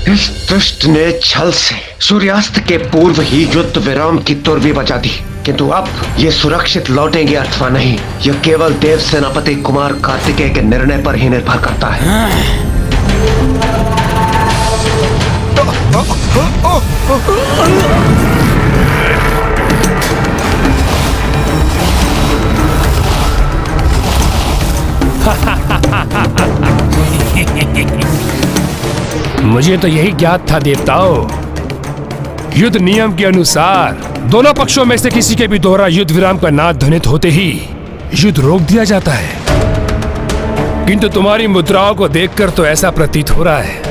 इस दुष्ट ने छल से सूर्यास्त के पूर्व ही युद्ध विराम की तुरवी बजा दी, किंतु अब ये सुरक्षित लौटेंगे अथवा नहीं, यह केवल देव सेनापति कुमार कार्तिकेय के निर्णय पर ही निर्भर करता है। मुझे तो यही ज्ञात था देवताओं। युद्ध नियम के अनुसार दोनों पक्षों में से किसी के भी दोहरा युद्ध विराम का नाद ध्वनित होते ही युद्ध रोक दिया जाता है, किंतु तुम्हारी मुद्राओं को देखकर तो ऐसा प्रतीत हो रहा है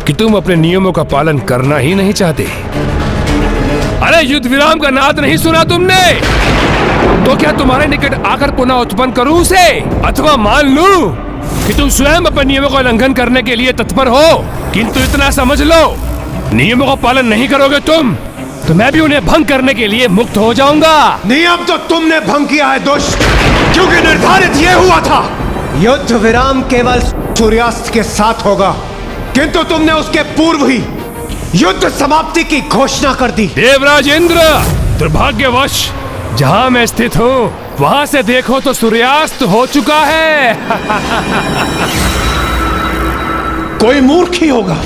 कि तुम अपने नियमों का पालन करना ही नहीं चाहते। अरे युद्ध विराम का नाद नहीं सुना तुमने? तो क्या तुम्हारे निकट आकर पुनः उत्पन्न करूं उसे, अथवा मान लूं कि तुम स्वयं अपने नियमों का उल्लंघन करने के लिए तत्पर हो, किंतु इतना समझ लो, नियमों का पालन नहीं करोगे तुम तो मैं भी उन्हें भंग करने के लिए मुक्त हो जाऊंगा। नियम तो तुमने भंग किया है दुष्ट, क्योंकि निर्धारित ये हुआ था युद्ध विराम केवल सूर्यास्त के साथ होगा, किंतु तुमने उसके पूर्व ही युद्ध समाप्ति की घोषणा कर दी। देवराज इंद्र, दुर्भाग्यवश जहां मैं स्थित हूँ वहां से देखो तो सूर्यास्त हो चुका है। कोई मूर्ख ही होगा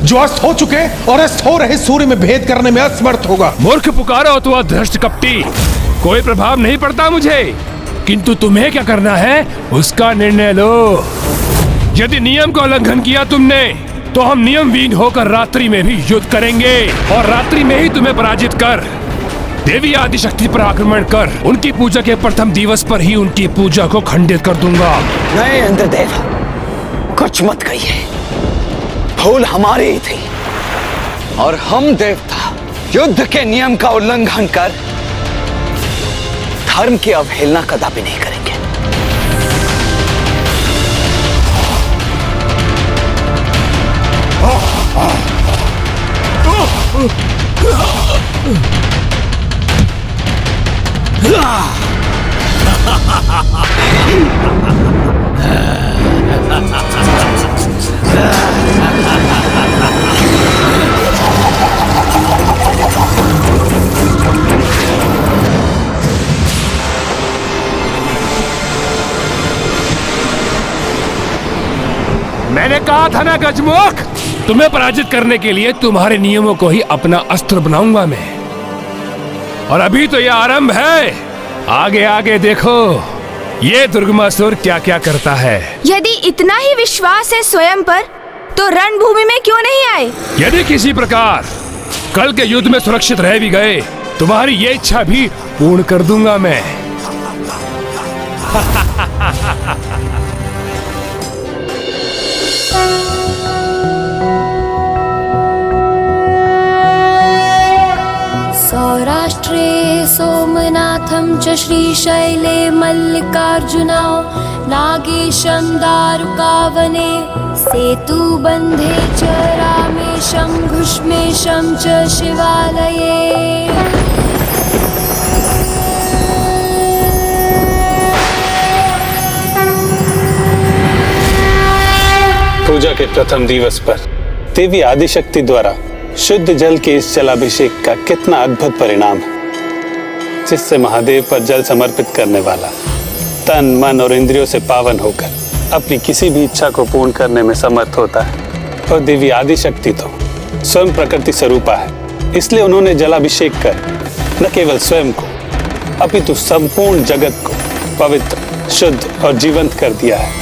जो अस्त हो चुके और अस्त हो रहे सूर्य में भेद करने में असमर्थ होगा। मूर्ख पुकारो तो धृष्ट कपटी, कोई प्रभाव नहीं पड़ता मुझे, किंतु तुम्हें क्या करना है उसका निर्णय लो। यदि नियम का उल्लंघन किया तुमने तो हम नियमविहीन होकर रात्रि में भी युद्ध करेंगे और रात्रि में ही तुम्हें पराजित कर देवी आदिशक्ति पर आक्रमण कर उनकी पूजा के प्रथम दिवस पर ही उनकी पूजा को खंडित कर दूंगा। नहीं इंद्रदेव, कुछ मत कहिए, भूल हमारी ही थी और हम देवता युद्ध के नियम का उल्लंघन कर धर्म की अवहेलना कदापि नहीं करेंगे। मैंने कहा था ना गजमुख, तुम्हें पराजित करने के लिए तुम्हारे नियमों को ही अपना अस्त्र बनाऊंगा मैं। और अभी तो यह आरंभ है, आगे आगे देखो ये दुर्गमासुर क्या क्या करता है। यदि इतना ही विश्वास है स्वयं पर तो रणभूमि में क्यों नहीं आए? यदि किसी प्रकार कल के युद्ध में सुरक्षित रह भी गए तुम्हारी ये इच्छा भी पूर्ण कर दूंगा मैं। सौराष्ट्रे सोमनाथं च श्रीशैले मल्लिकार्जुना नागेशं दारुकावने सेतुबन्धे च रामेशं घुष्मेशं च शिवालये। पूजा के प्रथम दिवस पर देवी आदिशक्ति द्वारा शुद्ध जल के इस जलाभिषेक का कितना अद्भुत परिणाम है, जिससे महादेव पर जल समर्पित करने वाला तन मन और इंद्रियों से पावन होकर अपनी किसी भी इच्छा को पूर्ण करने में समर्थ होता है। और देवी आदिशक्ति तो स्वयं प्रकृति स्वरूपा है, इसलिए उन्होंने जलाभिषेक कर न केवल स्वयं को अपितु संपूर्ण जगत को पवित्र, शुद्ध और जीवंत कर दिया है।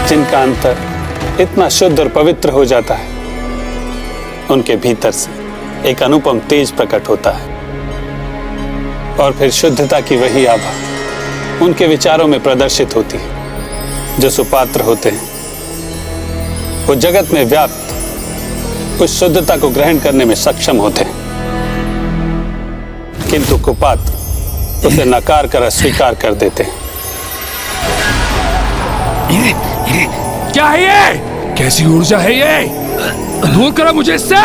जिनका अंतर इतना शुद्ध और पवित्र हो जाता है, उनके भीतर से एक अनुपम तेज प्रकट होता है और फिर शुद्धता की वही आभा उनके विचारों में प्रदर्शित होती है। जो सुपात्र होते हैं वो जगत में व्याप्त उस शुद्धता को ग्रहण करने में सक्षम होते हैं, किंतु कुपात्र उसे नकार कर अस्वीकार कर देते हैं। क्या है ये? कैसी ऊर्जा है ये? दूर करो मुझे इससे।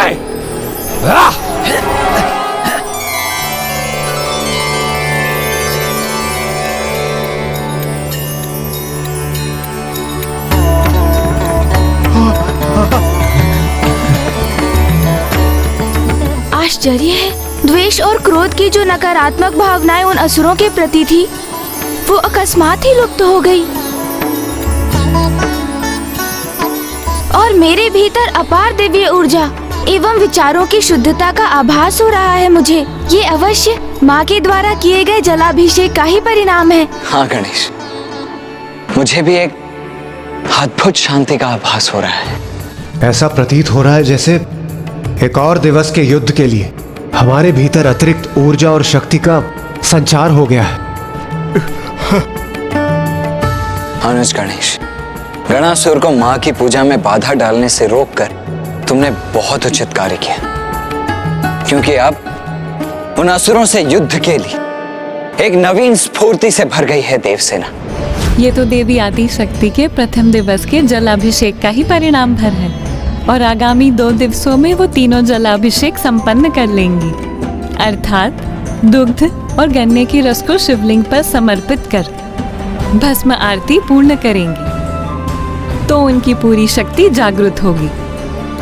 आश्चर्य है, द्वेष और क्रोध की जो नकारात्मक भावनाएं उन असुरों के प्रति थी, वो अकस्मात ही लुप्त हो गई और मेरे भीतर अपार दिव्य ऊर्जा एवं विचारों की शुद्धता का आभास हो रहा है। मुझे ये अवश्य माँ के द्वारा किए गए जलाभिषेक का ही परिणाम है। हाँ गणेश, मुझे भी एक अद्भुत शांति का आभास हो रहा है। ऐसा प्रतीत हो रहा है जैसे एक और दिवस के युद्ध के लिए हमारे भीतर अतिरिक्त ऊर्जा और शक्ति का संचार हो गया है। अनुज गणेश, गणासुर को माँ की पूजा में बाधा डालने से रोककर तुमने बहुत उचित कार्य किया, क्योंकि अब उन असुरों से युद्ध के लिए एक नवीन स्फूर्ति से भर गई है देवसेना। ये तो देवी आदि शक्ति के प्रथम दिवस के जलाभिषेक का ही परिणाम भर है और आगामी 2 दिवसों में वो तीनों जलाभिषेक संपन्न कर लेंगी, अर्थात दुग्ध और गन्ने के रस को शिवलिंग पर समर्पित कर भस्म आरती पूर्ण करेंगी। तो उनकी पूरी शक्ति जागृत होगी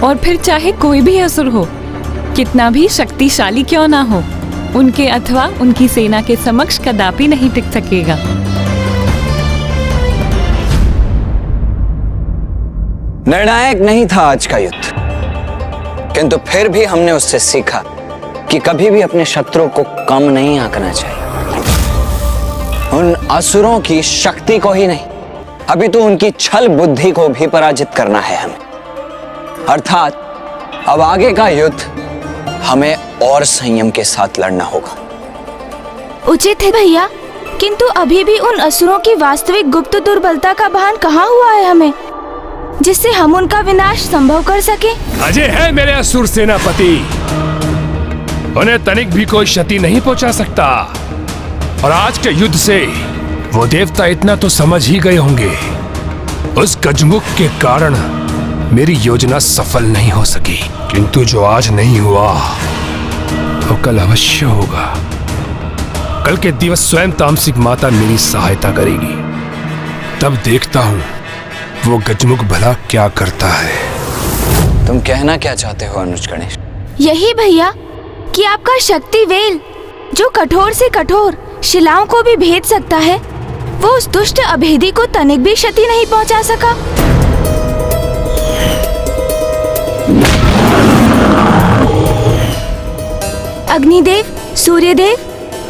और फिर चाहे कोई भी असुर हो, कितना भी शक्तिशाली क्यों ना हो, उनके अथवा उनकी सेना के समक्ष कदापि नहीं टिक सकेगा। निर्णायक नहीं था आज का युद्ध, किंतु फिर भी हमने उससे सीखा कि कभी भी अपने शत्रु को कम नहीं आंकना चाहिए। उन असुरों की शक्ति को ही नहीं, अभी तो उनकी छल बुद्धि को भी पराजित करना है हमें। अर्थात अब आगे का युद्ध हमें और संयम के साथ लड़ना होगा। उचित है भैया, किंतु अभी भी उन असुरों की वास्तविक गुप्त दुर्बलता का भान कहाँ हुआ है हमें, जिससे हम उनका विनाश संभव कर सके। अजय है मेरे असुर सेनापति, उन्हें तनिक भी कोई क्षति नहीं पहुंचा सकता। और आज के युद्ध से वो देवता इतना तो समझ ही गए होंगे, उस गजमुख के कारण मेरी योजना सफल नहीं हो सकी, किंतु जो आज नहीं हुआ वो कल अवश्य होगा। कल के दिवस स्वयं तामसिक माता मेरी सहायता करेगी, तब देखता हूँ वो गजमुख भला क्या करता है। तुम कहना क्या चाहते हो अनुज गणेश? यही भैया कि आपका शक्ति वेल, जो कठोर से कठोर शिलाओं को भी भेद सकता है, वो उस दुष्ट अभेदी को तनिक भी क्षति नहीं पहुंचा सका। अग्निदेव, सूर्यदेव,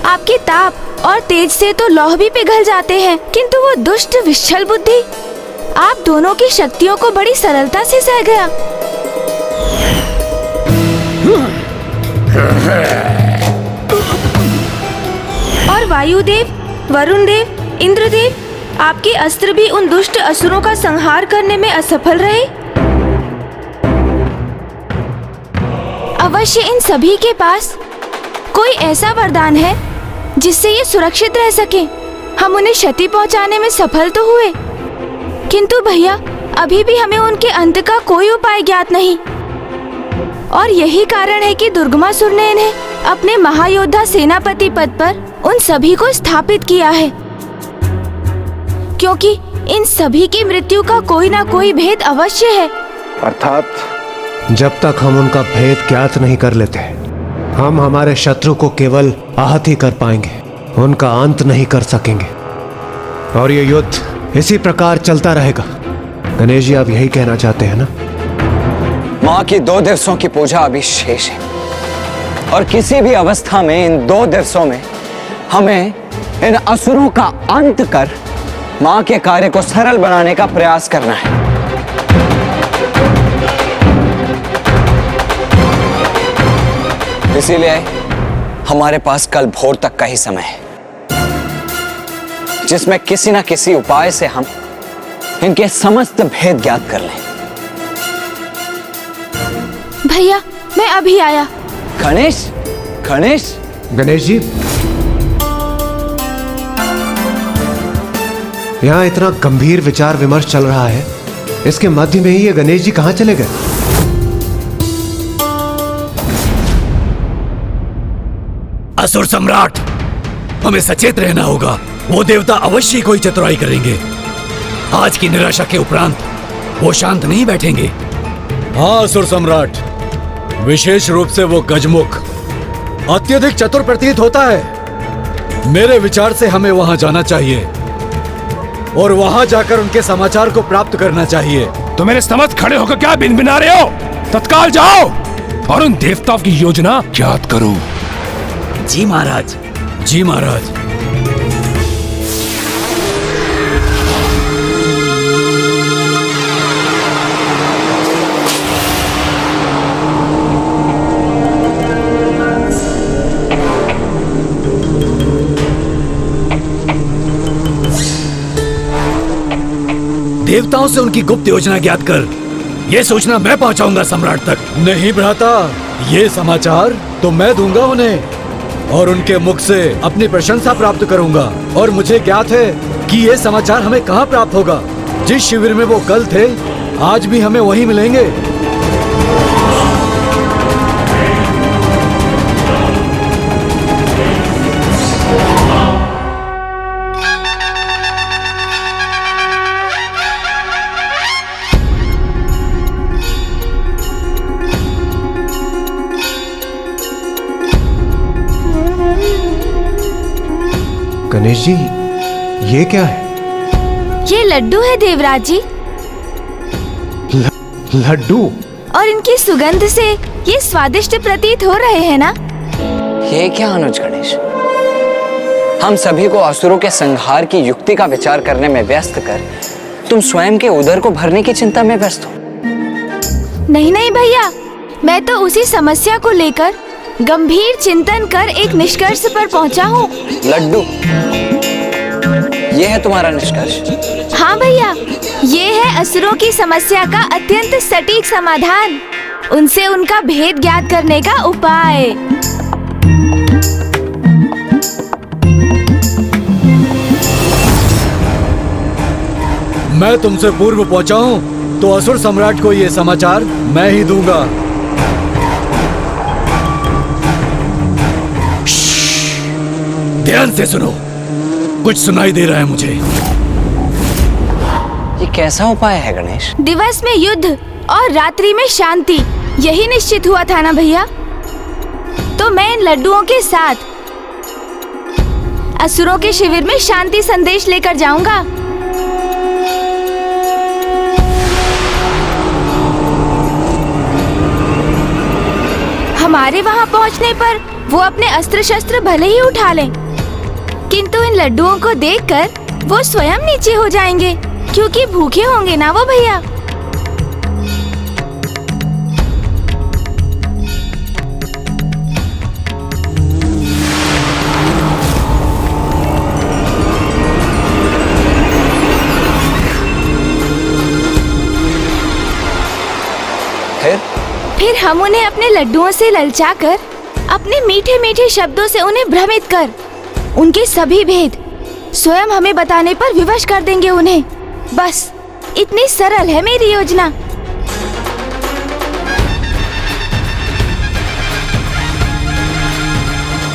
आपके ताप और तेज से तो लौह भी पिघल जाते हैं, किंतु वो दुष्ट विच्छल बुद्धि आप दोनों की शक्तियों को बड़ी सरलता से सह गया। और वायुदेव, वरुण देव, इंद्रदेव, आपके अस्त्र भी उन दुष्ट असुरों का संहार करने में असफल रहे। अवश्य इन सभी के पास कोई ऐसा वरदान है जिससे ये सुरक्षित रह सके। हम उन्हें क्षति पहुंचाने में सफल तो हुए, किंतु भैया अभी भी हमें उनके अंत का कोई उपाय ज्ञात नहीं। और यही कारण है कि दुर्गमासुर ने इन्हें अपने महायोद्धा सेनापति पद पर उन सभी को स्थापित किया है, क्योंकि इन सभी की मृत्यु का कोई ना कोई भेद अवश्य है। अर्थात जब तक हम उनका भेद ज्ञात नहीं कर लेते, हम हमारे शत्रु को केवल आहत ही कर पाएंगे, उनका अंत नहीं कर सकेंगे। और ये युद्ध इसी प्रकार चलता रहेगा। गणेश जी, आप यही कहना चाहते हैं ना? माँ की 2 दिवसों की पूजा अभी शेष है और किसी भी अवस्था में इन 2 दिवसों में हमें इन असुरों का अंत कर माँ के कार्य को सरल बनाने का प्रयास करना है। इसीलिए हमारे पास कल भोर तक का ही समय है, जिसमें किसी न किसी उपाय से हम इनके समस्त भेद ज्ञात कर लें। भैया मैं अभी आया। गणेश, गणेश, गणेश जी, यहाँ इतना गंभीर विचार विमर्श चल रहा है, इसके मध्य में ही ये गणेश जी कहां चले गए? असुर सम्राट, हमें सचेत रहना होगा। वो देवता अवश्य ही कोई चतुराई करेंगे। आज की निराशा के उपरांत वो शांत नहीं बैठेंगे। हाँ असुर सम्राट, विशेष रूप से वो गजमुख अत्यधिक चतुर प्रतीत होता है। मेरे विचार से हमें वहां जाना चाहिए और वहां जाकर उनके समाचार को प्राप्त करना चाहिए। तो मेरे समझ खड़े होकर क्या बिनबिना रहे हो? तत्काल जाओ और उन देवताओं की योजना याद करो। जी महाराज। जी महाराज। देवताओं से उनकी गुप्त योजना ज्ञात कर ये सूचना मैं पहुंचाऊंगा सम्राट तक। नहीं भ्राता, ये समाचार तो मैं दूंगा उन्हें और उनके मुख से अपनी प्रशंसा प्राप्त करूंगा। और मुझे ज्ञात है कि ये समाचार हमें कहाँ प्राप्त होगा। जिस शिविर में वो कल थे, आज भी हमें वहीं मिलेंगे। गणेश जी, ये क्या है? ये लड्डू है देवराज जी। लड्डू? और इनकी सुगंध से ये स्वादिष्ट प्रतीत हो रहे हैं ना? ये क्या अनुज गणेश, हम सभी को असुरों के संहार की युक्ति का विचार करने में व्यस्त कर तुम स्वयं के उदर को भरने की चिंता में व्यस्त हो। नहीं नहीं भैया, मैं तो उसी समस्या को लेकर गंभीर चिंतन कर एक निष्कर्ष पर पहुंचा हूँ। लड्डू, ये है तुम्हारा निष्कर्ष? हाँ भैया, ये है असुरों की समस्या का अत्यंत सटीक समाधान, उनसे उनका भेद ज्ञात करने का उपाय। मैं तुमसे पूर्व पहुंचा हूं तो असुर सम्राट को ये समाचार मैं ही दूंगा। ध्यान से सुनो, कुछ सुनाई दे रहा है मुझे। ये कैसा उपाय है गणेश? दिवस में युद्ध और रात्रि में शांति, यही निश्चित हुआ था ना भैया। तो मैं इन लड्डुओं के साथ असुरों के शिविर में शांति संदेश लेकर जाऊंगा। हमारे वहां पहुंचने पर वो अपने अस्त्र शस्त्र भले ही उठा लें, किंतु इन लड्डुओं को देखकर वो स्वयं नीचे हो जाएंगे, क्योंकि भूखे होंगे ना वो भैया। फिर हम उन्हें अपने लड्डुओं से ललचाकर, अपने मीठे मीठे शब्दों से उन्हें भ्रमित कर, उनके सभी भेद स्वयं हमें बताने पर विवश कर देंगे उन्हें। बस इतनी सरल है मेरी योजना।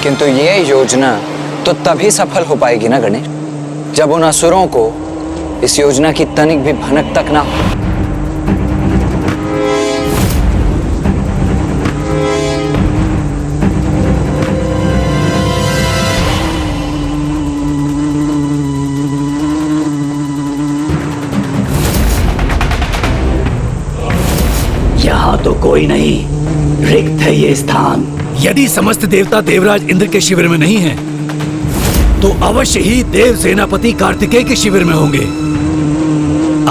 किंतु ये योजना तो तभी सफल हो पाएगी ना गणेश, जब उन असुरों को इस योजना की तनिक भी भनक तक ना हो। यहाँ तो कोई नहीं, रिक्त है ये स्थान। यदि समस्त देवता देवराज इंद्र के शिविर में नहीं हैं, तो अवश्य ही देव सेनापति कार्तिकेय के शिविर में होंगे।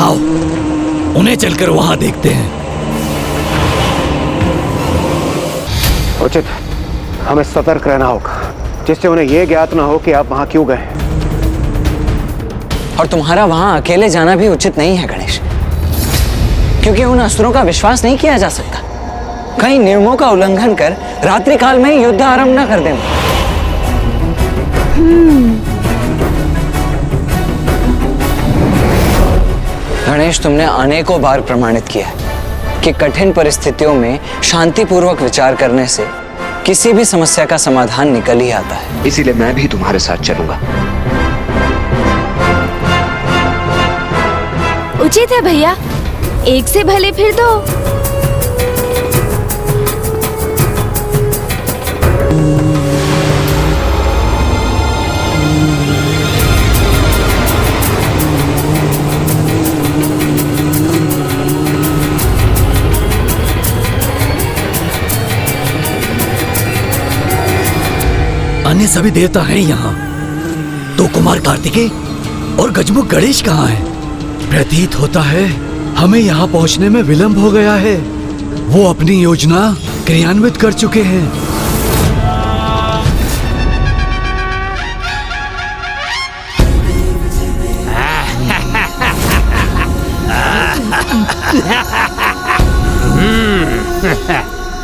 आओ, उन्हें चलकर वहां देखते हैं। उचित, हमें सतर्क रहना होगा, जिससे उन्हें यह ज्ञात न हो कि आप वहां क्यों गए। और तुम्हारा वहां अकेले जाना भी उचित नहीं है गणेश, क्योंकि उन अस्त्रों का विश्वास नहीं किया जा सकता। कई नियमों का उल्लंघन कर रात्रि काल में ही युद्ध आरंभ न कर दें। गणेश, तुमने अनेकों बार प्रमाणित किया है कि कठिन परिस्थितियों में शांतिपूर्वक विचार करने से किसी भी समस्या का समाधान निकल ही आता है। इसीलिए मैं भी तुम्हारे साथ चलूंगा। उचित है भैया, एक से भले फिर दो। अन्य सभी देवता हैं यहाँ, तो कुमार कार्तिकेय और गजमुख गणेश कहाँ हैं? प्रतीत होता है हमें यहाँ पहुँचने में विलंब हो गया है। वो अपनी योजना क्रियान्वित कर चुके हैं।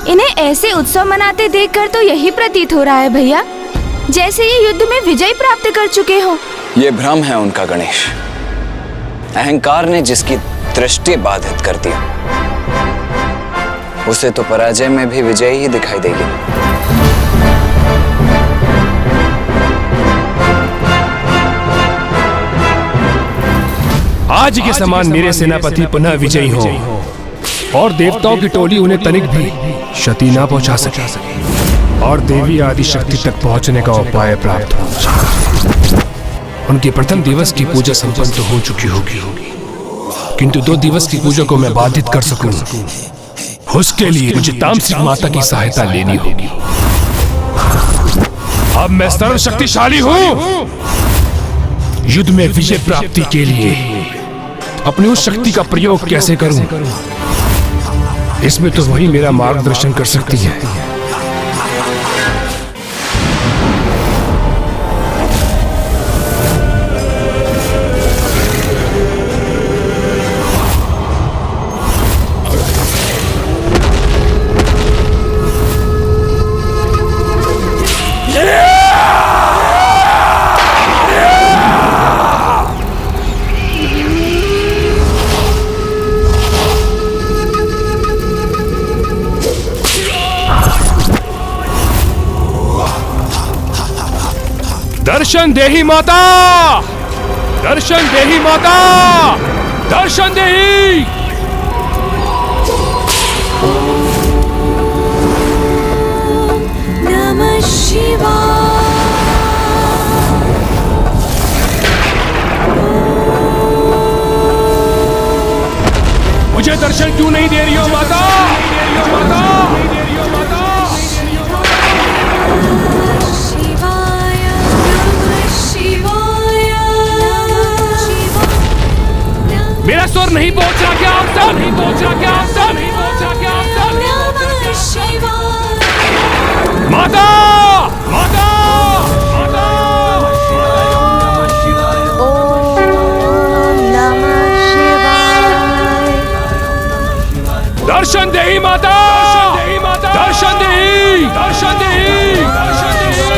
इन्हें ऐसे उत्सव मनाते देखकर तो यही प्रतीत हो रहा है भैया, जैसे ये युद्ध में विजय प्राप्त कर चुके हो। ये भ्रम है उनका गणेश। अहंकार ने जिसकी दृष्टि बाधित कर दिया, उसे तो पराजय में भी विजय ही दिखाई देगी। आज के समान मेरे सेनापति पुनः विजयी हो और देवताओं की टोली उन्हें तनिक भी क्षति ना पहुंचा सके और देवी आदि शक्ति तक पहुंचने का उपाय प्राप्त हो जाए। उनके प्रथम दिवस की पूजा संपन्न तो हो चुकी होगी, किंतु 2 दिवस की पूजा को मैं बाधित कर सकूं, उसके लिए मुझे तामसिक माता की सहायता लेनी होगी। अब मैं सर्वशक्तिशाली हूं। युद्ध में विजय प्राप्ति के लिए अपनी उस शक्ति का प्रयोग कैसे करूं, इसमें तो वही मेरा मार्गदर्शन कर सकती है। दर्शन देही माता, दर्शन देही माता, दर्शन देही। नमः शिवाय। मुझे दर्शन क्यों नहीं दे रही हो माता? मेरा स्वर नहीं पहुंच रहा क्या आप तक? नहीं पहुंच रहा क्या आप तक? नहीं पहुंच रहा क्या आप तक? माता, माता, माता। ओम नमः शिवाय। दर्शन देही माता, दर्शन देही, दर्शन देही, दर्शन देही।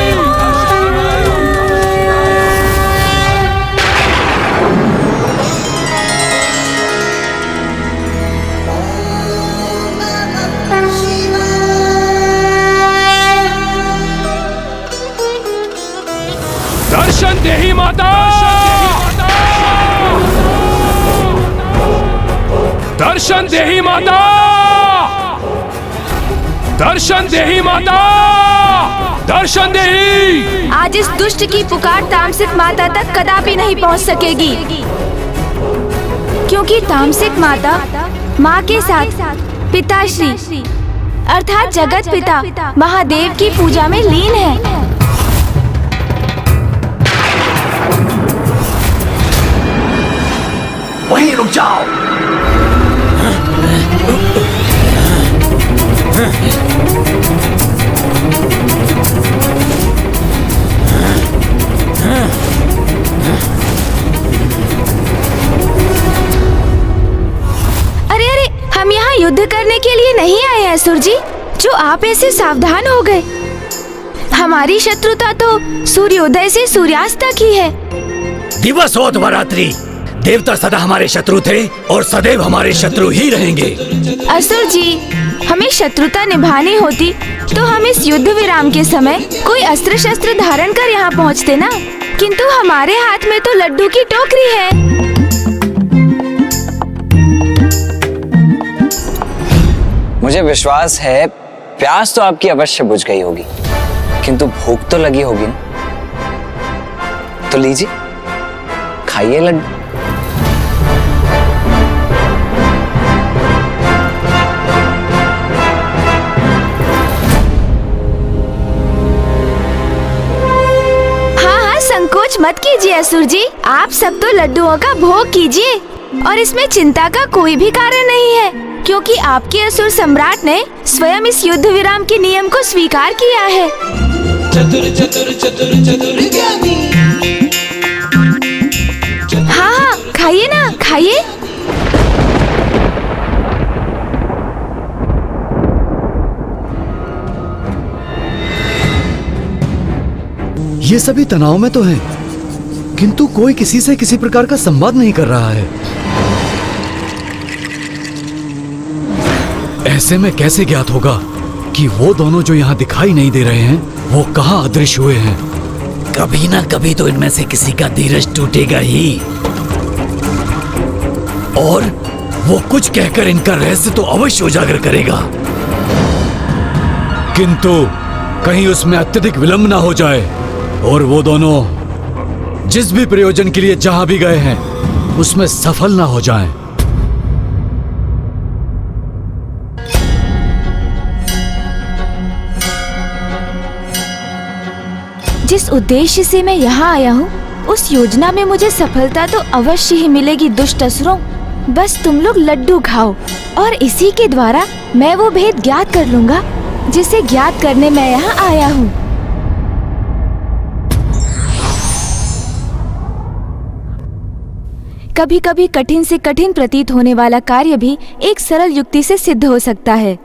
दर्शन देही माता, दर्शन देही माता, दर्शन देही माता, दर्शन देही। आज इस दुष्ट की पुकार तामसिक माता तक कदापि नहीं पहुंच सकेगी, क्योंकि तामसिक माता माँ के साथ पिताश्री अर्थात जगत पिता महादेव की पूजा में लीन है। वहीं रुक जाओ। अरे अरे, हम यहाँ युद्ध करने के लिए नहीं आए हैं असुर जी, जो आप ऐसे सावधान हो गए। हमारी शत्रुता तो सूर्योदय से सूर्यास्त तक ही है। दिवस हो अथवा रात्रि, देवता सदा हमारे शत्रु थे और सदैव हमारे शत्रु ही रहेंगे। असुर जी, हमें शत्रुता निभानी होती तो हम इस युद्ध विराम के समय कोई अस्त्र शस्त्र धारण कर यहाँ पहुँचते ना, किंतु हमारे हाथ में तो लड्डू की टोकरी है। मुझे विश्वास है प्यास तो आपकी अवश्य बुझ गई होगी, किंतु भूख तो लगी होगी ना। तो लीजिए, खाइए लड्डू। हाँ, संकोच मत कीजिए असुर जी, आप सब तो लड्डुओं का भोग कीजिए और इसमें चिंता का कोई भी कारण नहीं है, क्योंकि आपके असुर सम्राट ने स्वयं इस युद्ध विराम के नियम को स्वीकार किया है। चतुर चतुर चतुर चतुर ज्ञानी। हाँ, खाइए ना, खाइए। ये सभी तनाव में तो हैं, किंतु कोई किसी से किसी प्रकार का संवाद नहीं कर रहा है। ऐसे में कैसे ज्ञात होगा कि वो दोनों जो यहाँ दिखाई नहीं दे रहे हैं वो कहाँ अदृश्य हुए हैं? कभी ना कभी तो इनमें से किसी का धीरज टूटेगा ही, और वो कुछ कहकर इनका रहस्य तो अवश्य उजागर करेगा। किंतु कहीं उसमें अत्यधिक विलंब ना हो जाए और वो दोनों जिस भी प्रयोजन के लिए जहां भी गए हैं उसमें सफल ना हो जाएं। जिस उद्देश्य से मैं यहाँ आया हूँ उस योजना में मुझे सफलता तो अवश्य ही मिलेगी दुष्ट असुरों। बस तुम लोग लड्डू खाओ और इसी के द्वारा मैं वो भेद ज्ञात कर लूंगा जिसे ज्ञात करने मैं यहाँ आया हूँ। कभी कभी कठिन से कठिन प्रतीत होने वाला कार्य भी एक सरल युक्ति से सिद्ध हो सकता है।